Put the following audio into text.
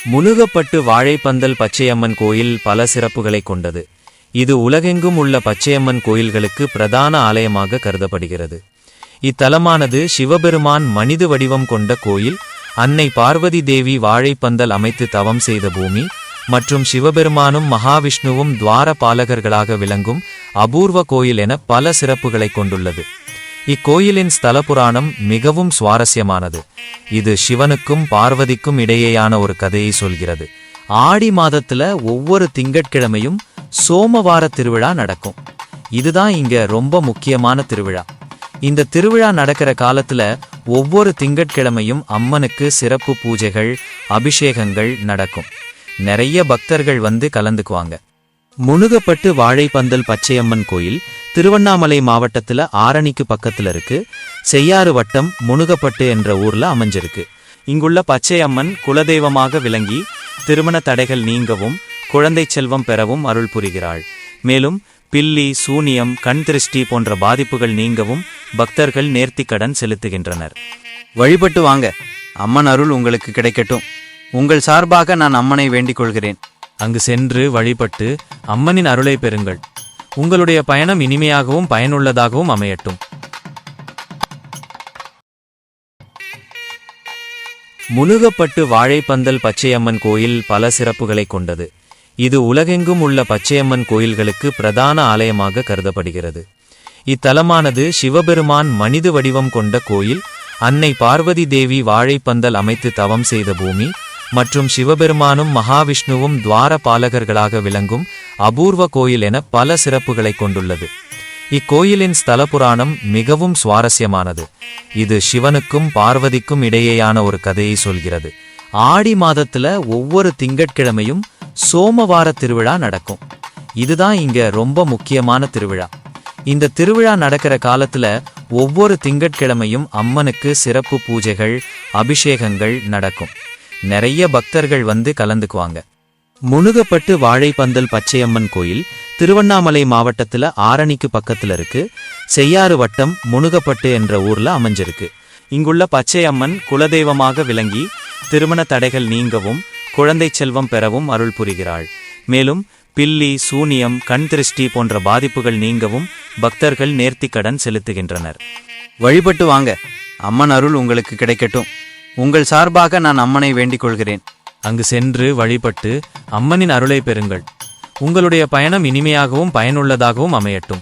முனுகப்பட்டு வாழைப்பந்தல் பச்சையம்மன் கோயில் பல சிறப்புகளை கொண்டது. இது உலகெங்கும் உள்ள பச்சையம்மன் கோயில்களுக்கு பிரதான ஆலயமாக கருதப்படுகிறது. இத்தலமானது சிவபெருமான் மனித வடிவம் கொண்ட கோயில், அன்னை பார்வதி தேவி வாழைப்பந்தல் அமைத்து தவம் செய்த பூமி மற்றும் சிவபெருமானும் மகாவிஷ்ணுவும் துவார பாலகர்களாக விளங்கும் அபூர்வ கோயில் என பல சிறப்புகளை கொண்டுள்ளது. இக்கோயிலின் ஸ்தல புராணம் மிகவும் சுவாரஸ்யமானது. இது சிவனுக்கும் பார்வதிக்கும் இடையேயான ஒரு கதையை சொல்கிறது. ஆடி மாதத்துல ஒவ்வொரு திங்கட்கிழமையும் சோமவார திருவிழா நடக்கும். இதுதான் இங்க ரொம்ப முக்கியமான திருவிழா. இந்த திருவிழா நடக்கிற காலத்துல ஒவ்வொரு திங்கட்கிழமையும் அம்மனுக்கு சிறப்பு பூஜைகள், அபிஷேகங்கள் நடக்கும். நிறைய பக்தர்கள் வந்து கலந்துக்குவாங்க. முனுகப்பட்டு வாழைப்பந்தல் பச்சையம்மன் கோயில் திருவண்ணாமலை மாவட்டத்துல ஆரணிக்கு பக்கத்துல இருக்கு. செய்யாறு வட்டம் முனுகப்பட்டு என்ற ஊர்ல அமைஞ்சிருக்கு. இங்குள்ள பச்சையம்மன் குலதெய்வமாக விளங்கி திருமண தடைகள் நீங்கவும் குழந்தை செல்வம் பெறவும் அருள் புரிகிறாள். மேலும் பில்லி, சூனியம், கண் திருஷ்டி போன்ற பாதிப்புகள் நீங்கவும் பக்தர்கள் நேர்த்திக்கடன் செலுத்துகின்றனர். வழிபட்டு வாங்க, அம்மன் அருள் உங்களுக்கு கிடைக்கட்டும். உங்கள் சார்பாக நான் அம்மனை வேண்டிக் கொள்கிறேன். அங்கு சென்று வழிபட்டு அம்மனின் அருளை பெறுங்கள். உங்களுடைய பயணம் இனிமையாகவும் பயனுள்ளதாகவும் அமையட்டும். முனுகப்பட்டு வாழைப்பந்தல் பச்சையம்மன் கோயில் பல சிறப்புகளை கொண்டது. இது உலகெங்கும் உள்ள பச்சையம்மன் கோயில்களுக்கு பிரதான ஆலயமாக கருதப்படுகிறது. இத்தலமானது சிவபெருமான் மனித வடிவம் கொண்ட கோயில், அன்னை பார்வதி தேவி வாழைப்பந்தல் அமைத்து தவம் செய்த பூமி மற்றும் சிவபெருமானும் மகாவிஷ்ணுவும் துவார பாலகர்களாக விளங்கும் அபூர்வ கோயில் என பல சிறப்புகளை கொண்டுள்ளது. இக்கோயிலின் ஸ்தல புராணம் மிகவும் சுவாரஸ்யமானது. இது சிவனுக்கும் பார்வதிக்கும் இடையேயான ஒரு கதையை சொல்கிறது. ஆடி மாதத்துல ஒவ்வொரு திங்கட்கிழமையும் சோமவார திருவிழா நடக்கும். இதுதான் இங்க ரொம்ப முக்கியமான திருவிழா. இந்த திருவிழா நடக்கிற காலத்துல ஒவ்வொரு திங்கட்கிழமையும் அம்மனுக்கு சிறப்பு பூஜைகள், அபிஷேகங்கள் நடக்கும். நிறைய பக்தர்கள் வந்து கலந்துக்குவாங்க. முனுகப்பட்டு வாழைப்பந்தல் பச்சையம்மன் கோயில் திருவண்ணாமலை மாவட்டத்துல ஆரணிக்கு பக்கத்துல இருக்கு. செய்யாறு வட்டம் முனுகப்பட்டு என்ற ஊர்ல அமைஞ்சிருக்கு. இங்குள்ள பச்சையம்மன் குலதெய்வமாக விளங்கி திருமண தடைகள் நீங்கவும் குழந்தை செல்வம் பெறவும் அருள் புரிகிறாள். மேலும் பில்லி, சூனியம், கண் திருஷ்டி போன்ற பாதிப்புகள் நீங்கவும் பக்தர்கள் நேர்த்திக்கடன் செலுத்துகின்றனர். வழிபட்டு வாங்க, அம்மன் அருள் உங்களுக்கு கிடைக்கட்டும். உங்கள் சார்பாக நான் அம்மனை வேண்டிக் கொள்கிறேன். அங்கு சென்று வழிபட்டு அம்மனின் அருளை பெறுங்கள். உங்களுடைய பயணம் இனிமையாகவும் பயனுள்ளதாகவும் அமையட்டும்.